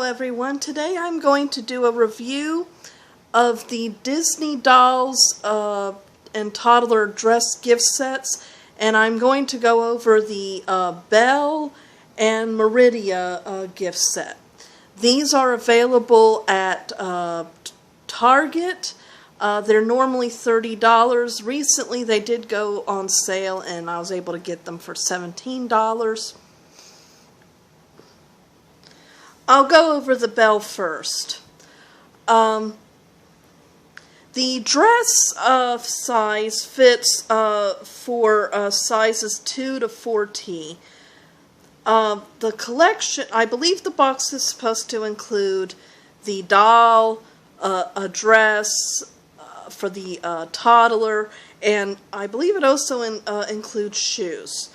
everyone. Today I'm going to do a review of the Disney Dolls and Toddler dress gift sets, and I'm going to go over the Belle and Meridia gift set. These are available at Target. They're normally $30. Recently they did go on sale and I was able to get them for $17. I'll go over the Belle first. The dress size fits for sizes 2 to 4T. The collection, I believe the box is supposed to include the doll, a dress for the toddler, and I believe it also includes shoes.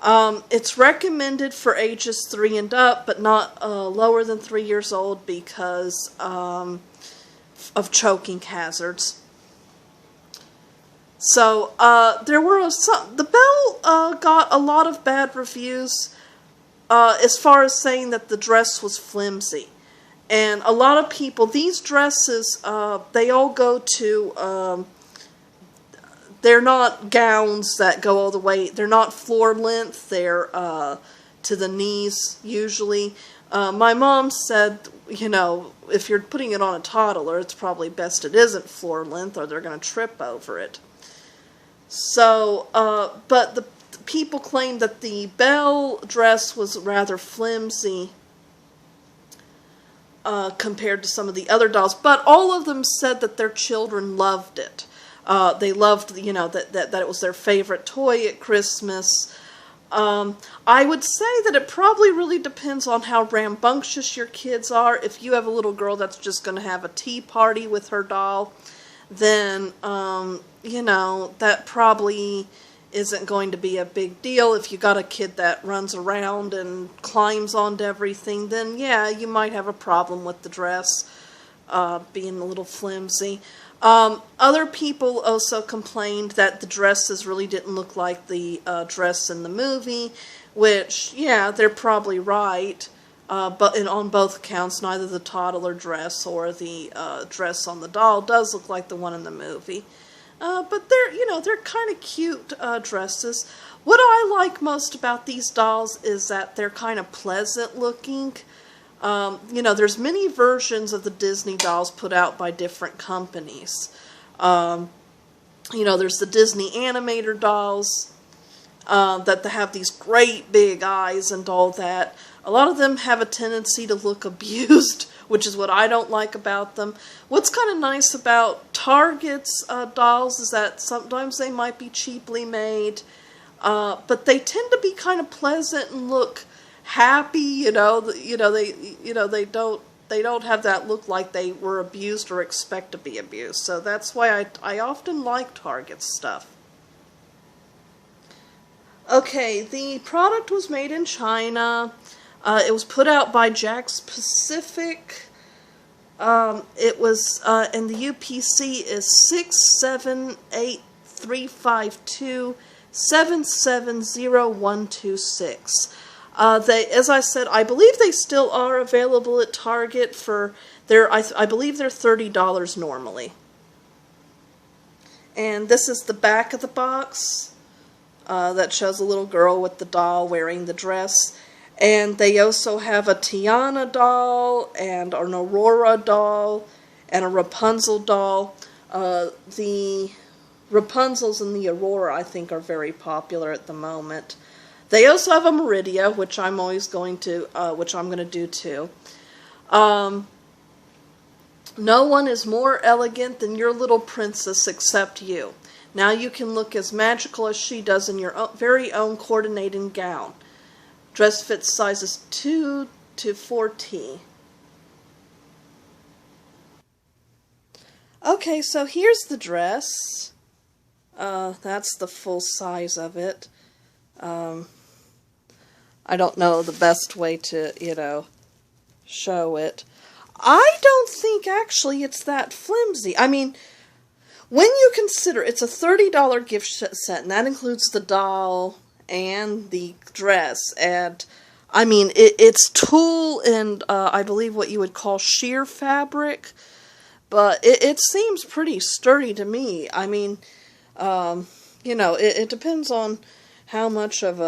It's recommended for ages 3 and up, but not lower than 3 years old because of choking hazards. So there were the Belle got a lot of bad reviews as far as saying that the dress was flimsy. And a lot of people, these dresses, they all go to, they're not gowns that go all the way, they're not floor length, they're to the knees usually. My mom said, you know, if you're putting it on a toddler, it's probably best it isn't floor length or they're going to trip over it. So, but the people claimed that the Belle dress was rather flimsy compared to some of the other dolls, but all of them said that their children loved it. They loved, you know, that it was their favorite toy at Christmas. I would say that it probably really depends on how rambunctious your kids are. If you have a little girl that's just going to have a tea party with her doll, then, you know, that probably isn't going to be a big deal. If you got a kid that runs around and climbs onto everything, then yeah, you might have a problem with the dress being a little flimsy. Other people also complained that the dresses really didn't look like the dress in the movie, which, yeah, they're probably right. But on both accounts, neither the toddler dress or the dress on the doll does look like the one in the movie. But they're, you know, they're kind of cute dresses. What I like most about these dolls is that they're kind of pleasant looking. You know, there's many versions of the Disney dolls put out by different companies. You know, there's the Disney animator dolls that have these great big eyes and all that. A lot of them have a tendency to look abused, which is what I don't like about them. What's kind of nice about Target's dolls is that sometimes they might be cheaply made, but they tend to be kind of pleasant and look happy. They don't have that look like they were abused or expect to be abused. So that's why I often like Target's stuff. Okay, the product was made in China. It was put out by Jakks Pacific. It was, and the UPC is 6783527700126. As I said, I believe they still are available at Target for I believe they're $30 normally. And this is the back of the box that shows a little girl with the doll wearing the dress. And they also have a Tiana doll, and an Aurora doll, and a Rapunzel doll. The Rapunzels and the Aurora, I think, are very popular at the moment. They also have a Meridia, which I'm always going to, which I'm going to do too. No one is more elegant than your little princess except you. Now you can look as magical as she does in your very own coordinating gown. Dress fits sizes 2 to 4T. Okay, so here's the dress. That's the full size of it. I don't know the best way to, you know, show it. I don't think actually it's that flimsy. I mean, when you consider it's a $30 gift set, and that includes the doll and the dress, and I mean, it's tulle and I believe what you would call sheer fabric, but it seems pretty sturdy to me. I mean, you know, it depends on how much of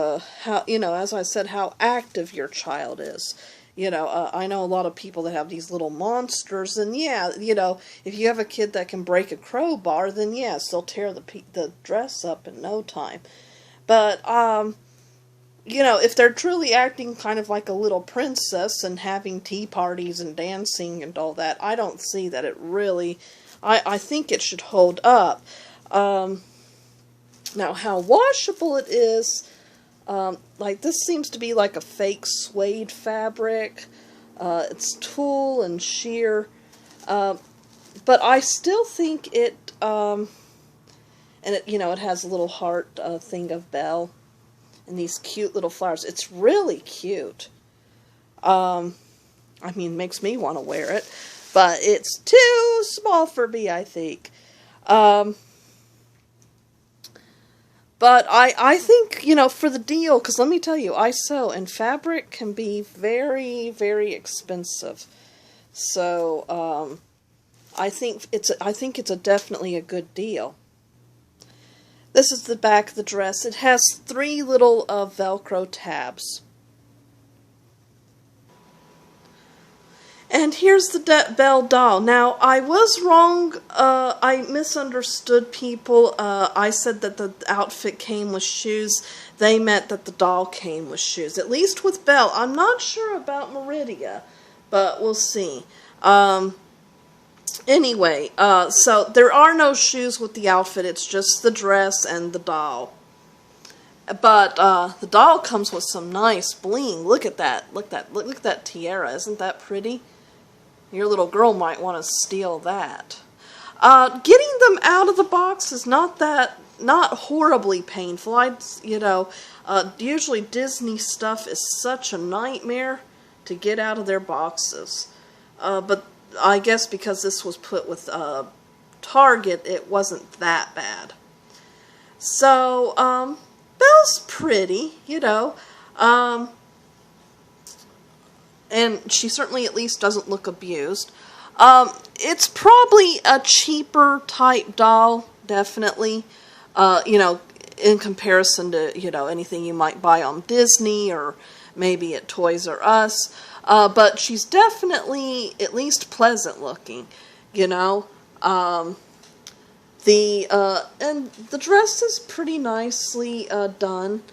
you know, as I said, how active your child is. You know, I know a lot of people that have these little monsters, and yeah, you know, if you have a kid that can break a crowbar, then yes, they'll tear the dress up in no time. But, you know, if they're truly acting kind of like a little princess and having tea parties and dancing and all that, I don't see that it really, I think it should hold up. Now, how washable it is, like this seems to be like a fake suede fabric. It's tulle and sheer, but I still think it, and it, you know, it has a little heart thing of Belle and these cute little flowers. It's really cute. I mean, makes me want to wear it, but it's too small for me, I think. But I think, you know, for the deal, because let me tell you, I sew, and fabric can be very, very expensive. So, I think it's definitely a good deal. This is the back of the dress. It has 3 little Velcro tabs. And here's the Belle doll. Now, I was wrong. I misunderstood people. I said that the outfit came with shoes. They meant that the doll came with shoes. At least with Belle. I'm not sure about Meridia, but we'll see. Anyway, so there are no shoes with the outfit. It's just the dress and the doll. But the doll comes with some nice bling. Look at that. Look at that tiara. Isn't that pretty? Your little girl might want to steal that. Getting them out of the box is not horribly painful. You know, usually Disney stuff is such a nightmare to get out of their boxes. But I guess because this was put with Target, it wasn't that bad. So, Belle's pretty, you know. And she certainly at least doesn't look abused. It's probably a cheaper type doll, definitely. You know, in comparison to, you know, anything you might buy on Disney or maybe at Toys R Us. But she's definitely at least pleasant looking, you know. And the dress is pretty nicely done.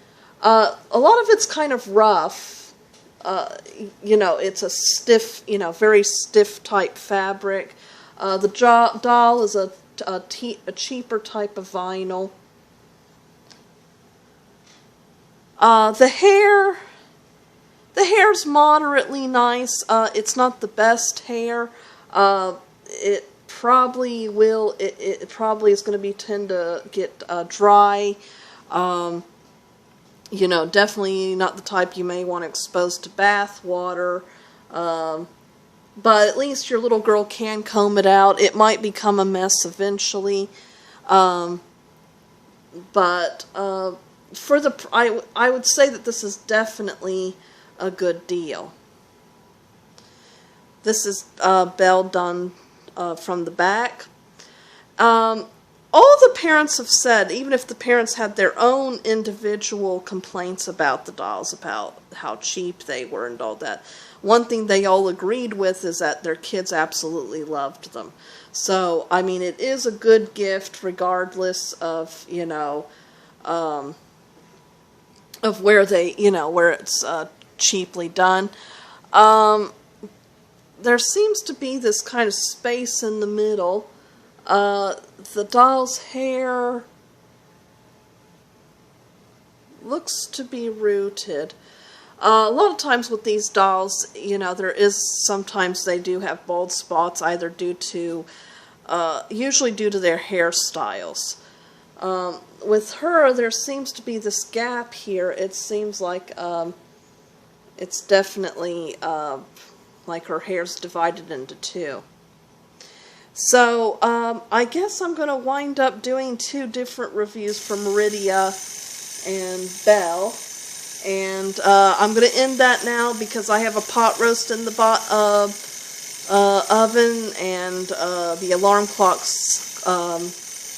A lot of it's kind of rough. You know, it's a stiff, you know, very stiff type fabric. The doll is a cheaper type of vinyl. The hair's moderately nice. It's not the best hair. It probably is going to tend to get dry. You know, definitely not the type you may want exposed to bath water. But at least your little girl can comb it out. It might become a mess eventually. But for I would say that this is definitely a good deal. This is Belle done from the back. All the parents have said, even if the parents had their own individual complaints about the dolls, about how cheap they were and all that, one thing they all agreed with is that their kids absolutely loved them. So, I mean, it is a good gift regardless of, you know, of where they, you know, where it's cheaply done. There seems to be this kind of space in the middle. The doll's hair looks to be rooted. A lot of times with these dolls, you know, sometimes they do have bald spots, either due to, usually due to their hairstyles. With her, there seems to be this gap here. It seems like, it's definitely, like her hair's divided into 2. So, I guess I'm going to wind up doing 2 different reviews for Meridia and Belle. And I'm going to end that now because I have a pot roast in the oven, and the alarm clock's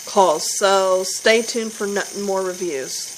calls. So stay tuned for more reviews.